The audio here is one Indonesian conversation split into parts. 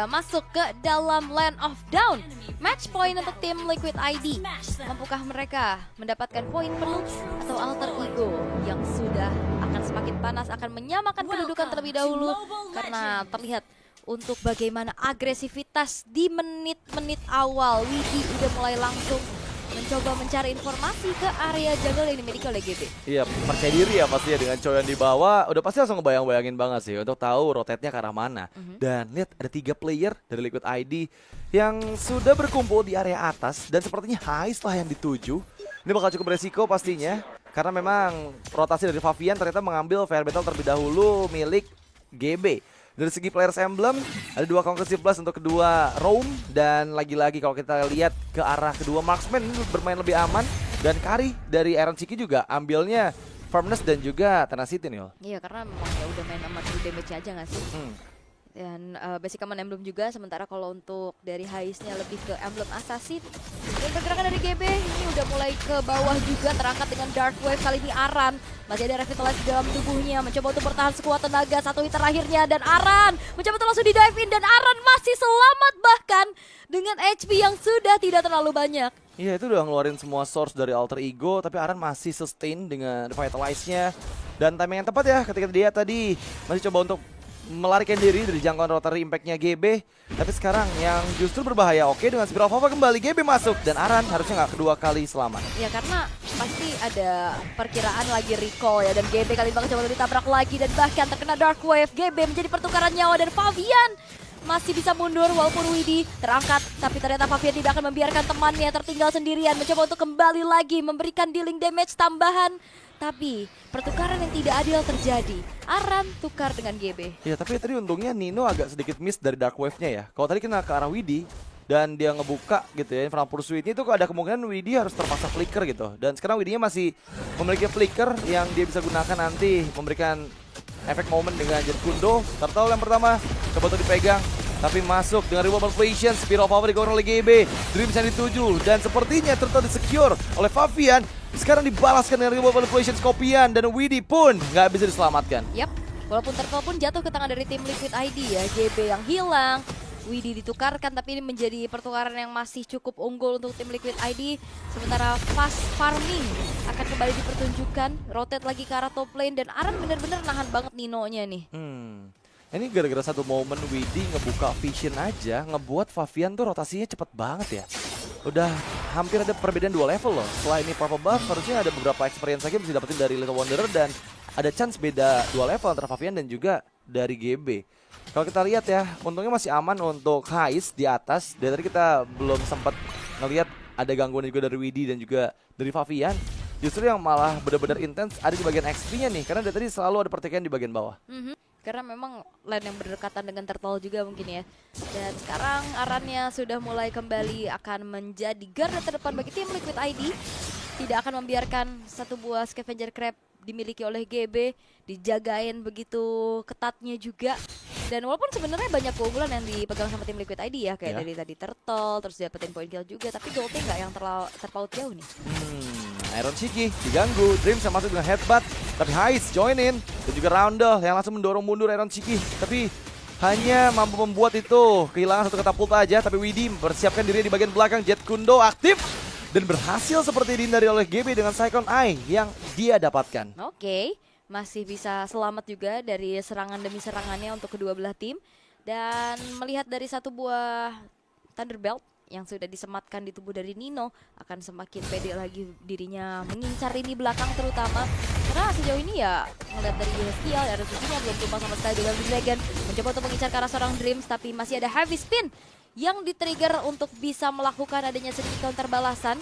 Masuk ke dalam Land of Dawn. Match point untuk tim Liquid ID. Mampukah mereka mendapatkan poin penuh atau alter ego yang sudah akan semakin panas, akan menyamakan kedudukan terlebih dahulu karena terlihat untuk bagaimana agresivitas di menit-menit awal. Widi udah mulai langsung mencoba mencari informasi ke area jungle yang dimiliki oleh GB. Iya, percaya diri ya pastinya dengan cowok yang dibawa. Udah pasti langsung ngebayang-bayangin banget sih untuk tahu rotate-nya ke arah mana. Dan lihat ada 3 player dari Liquid ID yang sudah berkumpul di area atas. Dan sepertinya Hais lah yang dituju. Ini bakal cukup beresiko pastinya. Karena memang rotasi dari Favian ternyata mengambil Fire Battle terlebih dahulu milik GB. Dari segi players emblem, ada 2 Concussive Blast untuk kedua Roam. Dan lagi-lagi kalau kita lihat ke arah kedua Marksman ini bermain lebih aman. Dan Kari dari Iron Chiki juga ambilnya Firmness dan juga Tenacity nih. Iya, karena memang ya udah main sama true damage aja gak sih? Dan basic command emblem juga, sementara kalau untuk dari Haisnya lebih ke emblem assassin. Dan pergerakan dari GB ini udah mulai ke bawah juga, terangkat dengan Dark Wave. Kali ini Aran masih ada revitalize di dalam tubuhnya, mencoba untuk bertahan sekuat tenaga. Satu hit terakhirnya dan Aran mencoba untuk langsung di dive in, dan Aran masih selamat bahkan dengan HP yang sudah tidak terlalu banyak. Iya, itu udah ngeluarin semua source dari alter ego, tapi Aran masih sustain dengan revitalize-nya. Dan timing yang tepat ya ketika dia tadi masih coba untuk melarikan diri dari jangkauan rotary impact-nya GB. Tapi sekarang yang justru berbahaya, oke, dengan Spiral Fava kembali GB masuk. Dan Aran harusnya nggak kedua kali selamat. Ya karena pasti ada perkiraan lagi recall ya. Dan GB kali ini bakal coba ditabrak lagi. Dan bahkan terkena Dark Wave. GB menjadi pertukaran nyawa, dan Favian masih bisa mundur walaupun Widi terangkat. Tapi ternyata Favian tidak akan membiarkan temannya tertinggal sendirian. Mencoba untuk kembali lagi memberikan dealing damage tambahan. Tapi pertukaran yang tidak adil terjadi. Aran tukar dengan GB. Ya, tapi tadi untungnya Nino agak sedikit miss dari Dark Wave-nya ya. Kalau tadi kena ke arah Widi dan dia ngebuka gitu ya, Infernal Pursuit-nya itu ada kemungkinan Widi harus terpaksa flicker gitu. Dan sekarang Widinya masih memiliki flicker yang dia bisa gunakan nanti memberikan efek momen dengan Jet Kundo. Turtle yang pertama coba untuk dipegang, tapi masuk dengan Reward Manipulation. Spiral Power digoreng oleh GB. Dreams yang dituju, dan sepertinya Turtle disecure oleh Favian. Sekarang dibalaskan dengan Reward Manipulation Scorpion, dan Widi pun nggak bisa diselamatkan. Yap, walaupun Turtle pun jatuh ke tangan dari tim Liquid ID ya. GB yang hilang, Widi ditukarkan, tapi ini menjadi pertukaran yang masih cukup unggul untuk tim Liquid ID. Sementara fast farming akan kembali dipertunjukkan, rotate lagi ke arah top lane, dan Aran bener-bener nahan banget Nino-nya nih. Ini gara-gara satu momen Widi ngebuka vision aja, ngebuat Favian tuh rotasinya cepet banget ya. Udah hampir ada perbedaan 2 level loh. Setelah ini purple buff, harusnya ada beberapa experience lagi bisa dapetin dari Little Wanderer, dan ada chance beda 2 level antara Favian dan juga dari GB. Kalau kita lihat ya, untungnya masih aman untuk Hais di atas. Dari tadi kita belum sempat ngelihat ada gangguan juga dari Widi dan juga dari Favian. Justru yang malah benar-benar intens ada di bagian XP-nya nih, karena dari tadi selalu ada pertikaian di bagian bawah. Karena memang lane yang berdekatan dengan Turtle juga mungkin ya. Dan sekarang Arannya sudah mulai kembali akan menjadi garda terdepan bagi tim Liquid ID. Tidak akan membiarkan satu buah Scavenger Crab dimiliki oleh GB, dijagain begitu ketatnya juga. Dan walaupun sebenarnya banyak keunggulan yang dipegang sama tim Liquid ID ya, kayak dari tadi Turtle, terus dapetin point kill juga, tapi goldnya nggak yang terpaut jauh nih. Iron Chiki diganggu, Dreams yang masuk dengan headbutt, tapi Hais join in, dan juga Roundel yang langsung mendorong mundur Iron Chiki, tapi hanya mampu membuat itu kehilangan satu katapult aja. Tapi Widi mempersiapkan diri di bagian belakang. Jet Kundo aktif dan berhasil seperti dihindari oleh GB dengan Cyclone Eye yang dia dapatkan. Oke, masih bisa selamat juga dari serangan demi serangannya untuk kedua belah tim. Dan melihat dari satu buah Thunderbelt yang sudah disematkan di tubuh dari Nino, akan semakin pede lagi dirinya mengincar ini belakang terutama. Karena sejauh ini ya ngeliat dari skill, ada tujuhnya belum tumpah sama sekali dengan Dragon. Mencoba untuk mengincar ke arah seorang Dreams, tapi masih ada heavy spin yang di-trigger untuk bisa melakukan adanya sedikit counter balasan.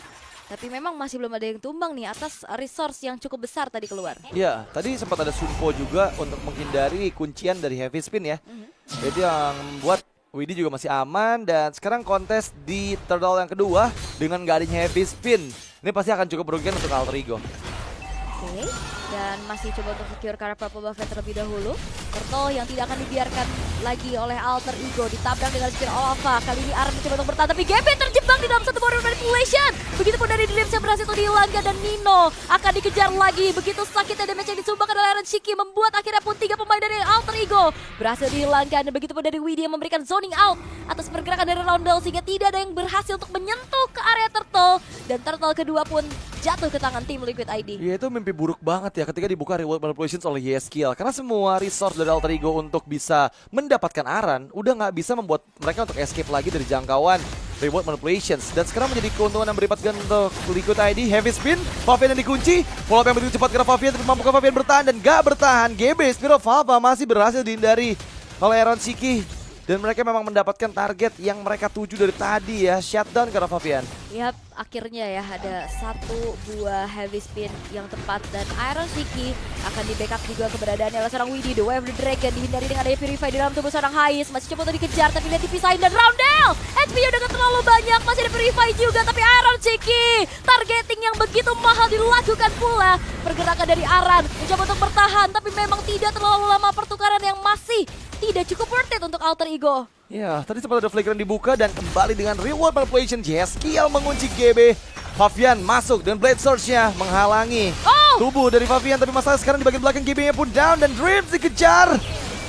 Tapi memang masih belum ada yang tumbang nih atas resource yang cukup besar tadi keluar. Ya, tadi sempat ada Sunko juga untuk menghindari kuncian dari heavy spin ya. Jadi yang membuat Widi juga masih aman, dan sekarang kontes di Turtle yang kedua dengan gak adanya heavy spin. Ini pasti akan cukup merugikan untuk alter ego. Oke, dan masih coba untuk secure karena Purple Buffet terlebih dahulu. Turtle yang tidak akan dibiarkan lagi oleh Alter Ego, ditabrak dengan Spear Alpha. Kali ini Aran mencoba untuk bertahan, tapi GB terjebak di dalam satu border manipulation. Begitupun dari Dreams yang berhasil untuk dihilangkan, dan Nino akan dikejar lagi. Begitu sakitnya damage yang disumbangkan oleh Aaron Shiki, membuat akhirnya pun 3 pemain dari Alter Ego berhasil dihilangkan. Dan begitupun dari Widhi yang memberikan zoning out atas pergerakan dari Roundel, sehingga tidak ada yang berhasil untuk menyentuh ke area Turtle. Dan Turtle kedua pun jatuh ke tangan tim Liquid ID. Iya, itu mimpi buruk banget ya ketika dibuka reward manipulations oleh YSKL. Karena semua resource dari Alter Ego untuk bisa mendapatkan Aran udah nggak bisa membuat mereka untuk escape lagi dari jangkauan reward manipulations. Dan sekarang menjadi keuntungan yang berlipat ganda untuk Liquid ID. Heavy spin, Favian yang dikunci. Follow up yang begitu cepat karena Favian, tapi mampukah Favian bertahan dan gak bertahan. GB, Spear of Alpha masih berhasil dihindari oleh Aaron Shiki. Dan mereka memang mendapatkan target yang mereka tuju dari tadi ya. Shutdown karena Favian. Yap, akhirnya ya ada satu buah heavy spin yang tepat, dan Aaron Shiki akan di backup juga keberadaannya oleh seorang Widhi. The Wave of the Dragon dihindari dengan adanya Purify di dalam tubuh seorang Hais. Masih coba untuk dikejar tapi lihat dipisahin, dan Roundel HP-nya udah terlalu banyak. Masih ada Purify juga, tapi Aaron Shiki targeting yang begitu mahal dilakukan pula. Pergerakan dari Aran mencoba untuk bertahan, tapi memang tidak terlalu lama. Pertukaran yang masih tidak cukup worth it untuk Alter Ego. Ya, tadi sempat ada flicker dibuka dan kembali dengan reward manipulation. JSKL mengunci GB. Favian masuk dan Blade Surge-nya menghalangi tubuh dari Favian. Tapi masalah sekarang di bagian belakang GB-nya pun down dan Dreams dikejar.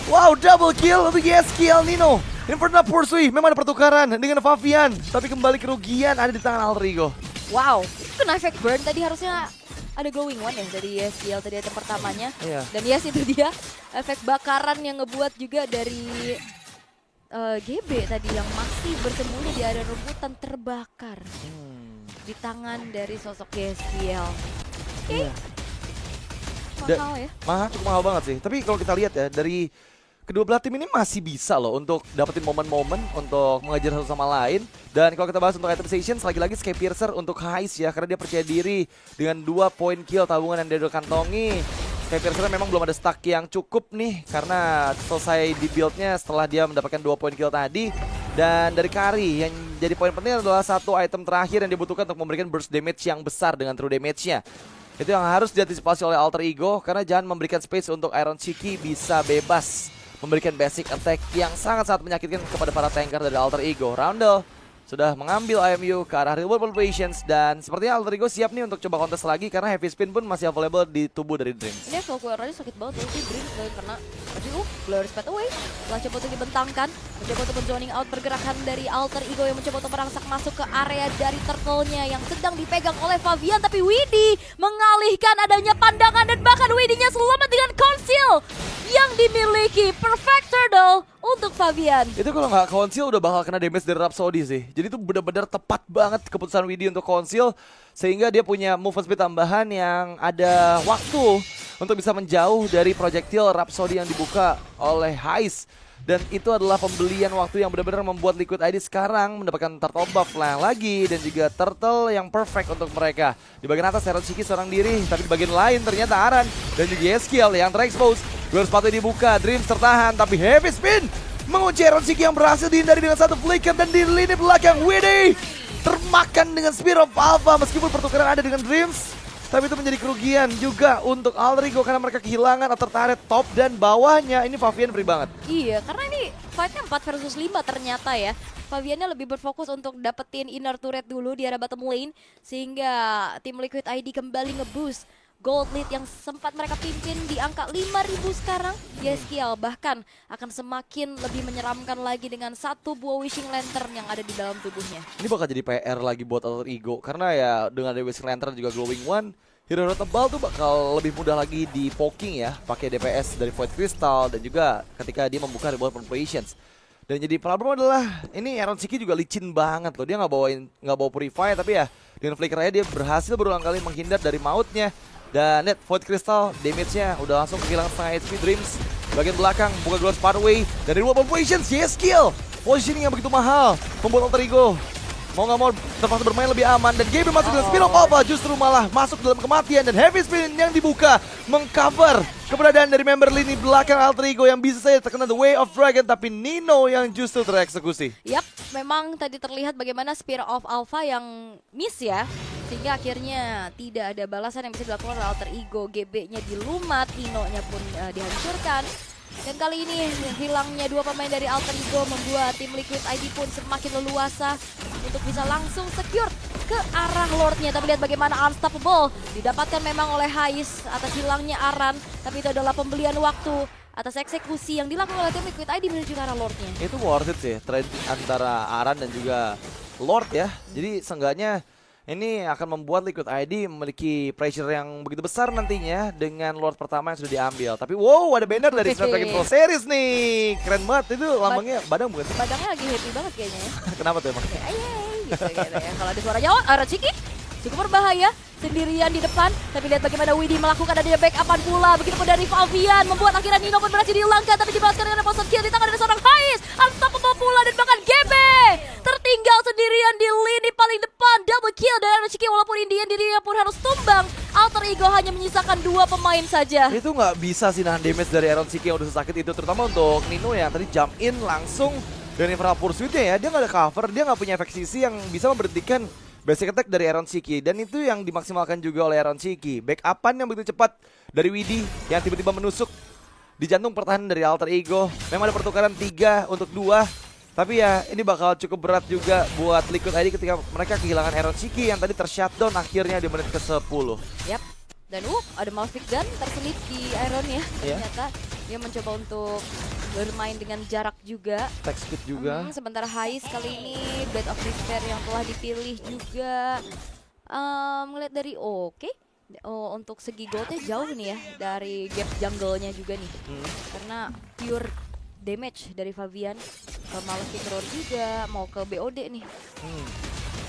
Wow, double kill untuk JSKL. Nino Infernal Pursuit. Memang ada pertukaran dengan Favian, tapi kembali kerugian ada di tangan Alter Ego. Wow, itu kena efek burn tadi, harusnya ada glowing one ya dari YSKL tadi item pertamanya. Iya. Dan yes, itu dia efek bakaran yang ngebuat juga dari GB tadi yang masih bersembunyi di area rebutan terbakar di tangan dari sosok YSKL. Oke. Iya. Mahal ya. Mahal, cukup mahal banget sih. Tapi kalau kita lihat ya, dari kedua belah tim ini masih bisa loh untuk dapetin momen-momen untuk mengejar satu sama lain. Dan kalau kita bahas untuk item session, lagi-lagi Sky Piercer untuk Hais ya, karena dia percaya diri dengan 2 point kill tabungan yang dia udah kantongi. Sky Piercer memang belum ada stack yang cukup nih, karena selesai di build-nya setelah dia mendapatkan 2 point kill tadi. Dan dari Kari yang jadi poin penting adalah satu item terakhir yang dibutuhkan untuk memberikan burst damage yang besar dengan true damage-nya. Itu yang harus diantisipasi oleh Alter Ego, karena jangan memberikan space untuk Aaron Shiki bisa bebas memberikan basic attack yang sangat-sangat menyakitkan kepada para tanker dari Alter Ego. Roundel sudah mengambil IMU ke arah reward manipulations, dan sepertinya Alter Ego siap nih untuk coba kontes lagi karena heavy spin pun masih available di tubuh dari Dreams. Ini full keluar tadi sakit banget loh sih Dreams karena Blur Spat Away setelah coba untuk dibentangkan, mencoba untuk men-zoning out pergerakan dari Alter Ego yang mencoba untuk merangsak masuk ke area dari turtle-nya yang sedang dipegang oleh Favian, tapi Widhi mengalihkan adanya pandangan dan bahkan Widhi-nya selamat dengan conceal yang dimiliki. Perfect turtle untuk Favian. Itu kalau nggak conceal udah bakal kena damage dari Rhapsody sih. Jadi itu benar-benar tepat banget keputusan Widhi untuk conceal, sehingga dia punya movement speed tambahan yang ada waktu untuk bisa menjauh dari projektil Rhapsody yang dibuka oleh Hais. Dan itu adalah pembelian waktu yang benar-benar membuat Liquid ID sekarang mendapatkan turtle buff lagi, dan juga turtle yang perfect untuk mereka. Di bagian atas Aaron Shiki seorang diri, tapi di bagian lain ternyata Aran dan juga YSKL yang terekspos. Dua sepatu dibuka, Dreams tertahan, tapi heavy spin mengunci Aaron Shiki yang berhasil dihindari dengan satu flicker, dan di lini belakang Widhi termakan dengan Spear of Alpha. Meskipun pertukaran ada dengan Dreams, tapi itu menjadi kerugian juga untuk Alter Ego karena mereka kehilangan atau tertarik top dan bawahnya. Ini Favian free banget. Iya, karena ini fightnya 4 versus 5 ternyata ya. Faviannya lebih berfokus untuk dapetin inner turret dulu di area bottom lane, sehingga tim Liquid ID kembali ngeboost gold lead yang sempat mereka pimpin di angka 5.000 sekarang. YSKL bahkan akan semakin lebih menyeramkan lagi dengan satu buah wishing lantern yang ada di dalam tubuhnya. Ini bakal jadi PR lagi buat Alter Ego karena ya dengan ada Wishing Lantern juga Glowing One, hero tebal tuh bakal lebih mudah lagi di poking ya, pakai DPS dari Void Crystal dan juga ketika dia membuka reward manipulations. Dan jadi problem adalah ini Aaron Shiki juga licin banget loh, dia nggak bawa Purify, tapi ya dengan flicker aja dia berhasil berulang kali menghindar dari mautnya. Dan lihat Void Crystal damage-nya udah langsung kehilangan setengah HP Dreams. Bagian belakang buka Glorious Pathway dari reward manipulations, yes kill. Positioning yang begitu mahal membuat Alter Ego mau nggak mau terpaksa bermain lebih aman. Dan GB masuk dengan Spin of Alpha justru malah masuk dalam kematian. Dan Heavy Spin yang dibuka mengcover keberadaan dari member lini belakang Alter Ego yang bisa saja terkena The Way of Dragon. Tapi Nino yang justru tereksekusi. Yap, memang tadi terlihat bagaimana Spear of Alpha yang miss ya. Sehingga akhirnya tidak ada balasan yang bisa dilakukan oleh Alter Ego. GB-nya dilumat, Nino-nya pun dihancurkan. Dan kali ini hilangnya dua pemain dari Alter Ego membuat tim Liquid ID pun semakin leluasa untuk bisa langsung secure ke arah Lordnya. Tapi lihat bagaimana Unstoppable didapatkan memang oleh Hais atas hilangnya Aran. Tapi itu adalah pembelian waktu atas eksekusi yang dilakukan oleh tim Liquid ID menuju ke arah Lordnya. Itu worth it sih, trade antara Aran dan juga Lord ya. Jadi seenggaknya ini akan membuat Liquid ID memiliki pressure yang begitu besar nantinya dengan Lord pertama yang sudah diambil. Tapi wow, ada banner dari Snapdragon Pro Series nih. Keren banget, itu lambangnya badang bukan sih? Badangnya lagi happy banget kayaknya ya. Kenapa tuh emang? Kayak ayy gitu ya. Kalau ada suaranya, Arachiki cukup berbahaya sendirian di depan. Tapi lihat bagaimana Widhi melakukan adanya backupan pula. Begitupun dari Valvian membuat akhirnya Nino pun berhasil dihilangkan. Tapi dibalaskan dengan poster kill di tangan dari seorang Hais. Unstoppable pula dan bahkan GB tertinggal sendirian di lini paling depan. Double kill dari Arachiki walaupun Indian dirinya pun harus tumbang. Alter Ego hanya menyisakan dua pemain saja. Itu nggak bisa sih nahan damage dari Aaron Siki yang udah sesakit itu. Terutama untuk Nino yang tadi jump in langsung dari Infernal Pursuit-nya ya. Dia nggak ada cover, dia nggak punya efek CC yang bisa memberhentikan basic attack dari Aaron Siki. Dan itu yang dimaksimalkan juga oleh Aaron Siki. Backupan yang begitu cepat dari Widhi yang tiba-tiba menusuk di jantung pertahanan dari Alter Ego. Memang ada pertukaran 3 untuk 2. Tapi ya ini bakal cukup berat juga buat Liquid ID ketika mereka kehilangan Aaron Siki yang tadi tershutdown akhirnya di menit ke-10. Yap. Dan ada Malphite Gun terselip di Iron ya. Ternyata dia mencoba untuk bermain dengan jarak juga. Attack speed juga. Sementara Hais kali ini Blade of Despair yang telah dipilih juga. Ngeliat dari untuk segi goldnya jauh nih ya dari gap jungle-nya juga nih. Karena pure damage dari Fabian ke Malefic Roar juga, mau ke BOD nih.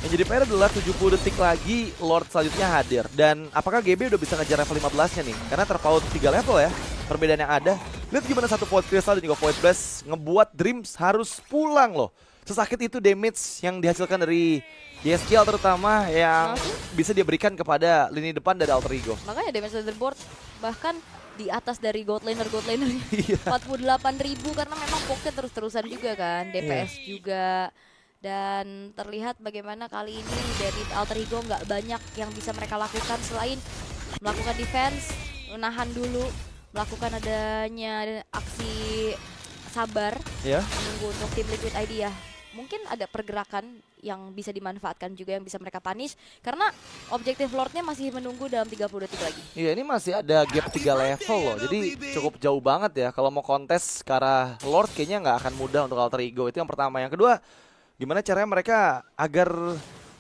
Yang jadi PR adalah 70 detik lagi Lord selanjutnya hadir. Dan apakah GB udah bisa ngejar level 15-nya nih? Karena terpaut 3 level ya, perbedaan yang ada. Lihat gimana satu Void Crystal dan juga Void Blast ngebuat Dreams harus pulang loh. Sesakit itu damage yang dihasilkan dari YSKL terutama yang bisa dia berikan kepada lini depan dari Alter Ego. Makanya damage leaderboard bahkan di atas dari gold laner 48.000 karena memang pocket terus-terusan juga kan, DPS juga. Dan terlihat bagaimana kali ini dari Alter Ego nggak banyak yang bisa mereka lakukan selain melakukan defense, menahan dulu, melakukan adanya aksi sabar, menunggu untuk tim Liquid ID ya. Mungkin ada pergerakan yang bisa dimanfaatkan juga yang bisa mereka punish karena objektif Lordnya masih menunggu dalam 30 detik lagi. Iya, ini masih ada gap 3 level loh, jadi cukup jauh banget ya. Kalau mau kontes ke arah Lord kayaknya nggak akan mudah untuk Alter Ego, itu yang pertama. Yang kedua, gimana caranya mereka agar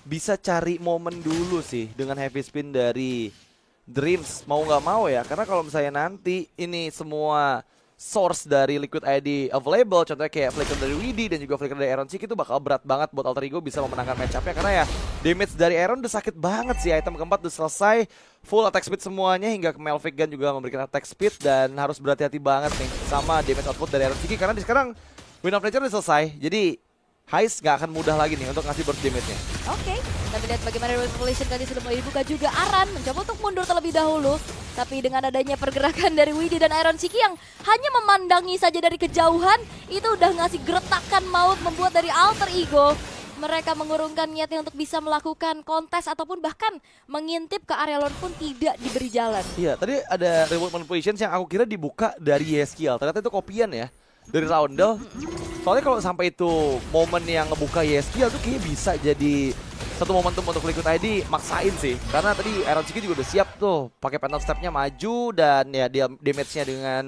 bisa cari momen dulu sih dengan heavy spin dari Dreams, mau nggak mau ya. Karena kalau misalnya nanti ini semua source dari Liquid ID available, contohnya kayak flicker dari Widhi dan juga flicker dari Aaron Siki, itu bakal berat banget buat Alter Ego bisa memenangkan match up-nya. Karena ya damage dari Aaron udah sakit banget sih, item keempat udah selesai, full attack speed semuanya, hingga ke Malphite Gun juga memberikan attack speed. Dan harus berhati-hati banget nih sama damage output dari Aaron Siki, karena di sekarang Wind of Nature udah selesai, jadi Hais gak akan mudah lagi nih untuk ngasih burst damage-nya. Oke, kita lihat bagaimana Revelation tadi sudah mulai dibuka juga. Aran mencoba untuk mundur terlebih dahulu, tapi dengan adanya pergerakan dari Widhi dan Aaron Siki yang hanya memandangi saja dari kejauhan, itu udah ngasih geretakan maut, membuat dari Alter Ego mereka mengurungkan niatnya untuk bisa melakukan kontes ataupun bahkan mengintip ke area Lord pun tidak diberi jalan. Iya, tadi ada reward manipulations yang aku kira dibuka dari YSKL, ternyata itu kopian ya dari Roundel. Soalnya kalau sampai itu momen yang ngebuka YSKL tuh kayaknya bisa jadi satu momentum untuk Liquid ID maksain sih. Karena tadi Aaron Siki juga udah siap tuh pakai phantom step-nya maju, dan ya dia damage-nya dengan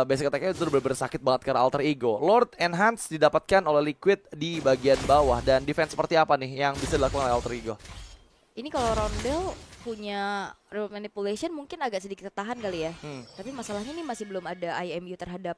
basic attack-nya itu bener-bener sakit banget ke Alter Ego. Lord Enhance didapatkan oleh Liquid di bagian bawah, dan defense seperti apa nih yang bisa dilakukan oleh Alter Ego? Ini kalau Roundel punya reward manipulation mungkin agak sedikit tertahan kali ya. Tapi masalahnya nih masih belum ada IMU terhadap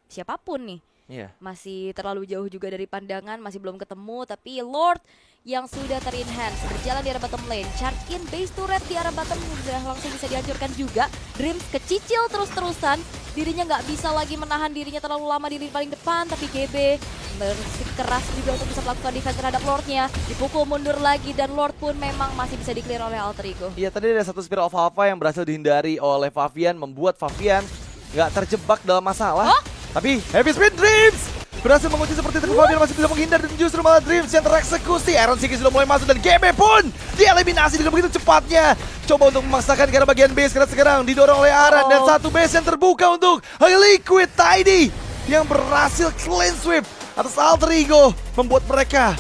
siapapun nih. Iya. Masih terlalu jauh juga dari pandangan, masih belum ketemu. Tapi Lord yang sudah ter-enhance berjalan di arah bottom lane, charge in base turret di arah bottom sudah langsung bisa dihancurkan juga. Dreams kecicil terus-terusan, dirinya nggak bisa lagi menahan dirinya terlalu lama di lini paling depan. Tapi GB bersikeras juga untuk bisa melakukan defense terhadap Lordnya. Dipukul mundur lagi dan Lord pun memang masih bisa di-clear oleh Alter Ego. Iya, tadi ada satu Spirit of Alpha yang berhasil dihindari oleh Favian, membuat Favian nggak terjebak dalam masalah. Tapi Heavy Speed Dreams berhasil mengunci seperti itu, Favian masih bisa menghindar dan justru malah Dreams yang tereksekusi. Iron Siki sudah mulai masuk dan GB pun dieliminasi dengan begitu cepatnya. Coba untuk memaksakan ke arah bagian base karena sekarang didorong oleh Aran dan satu base yang terbuka untuk Liquid Tidy yang berhasil clean sweep atas Alter Ego, membuat mereka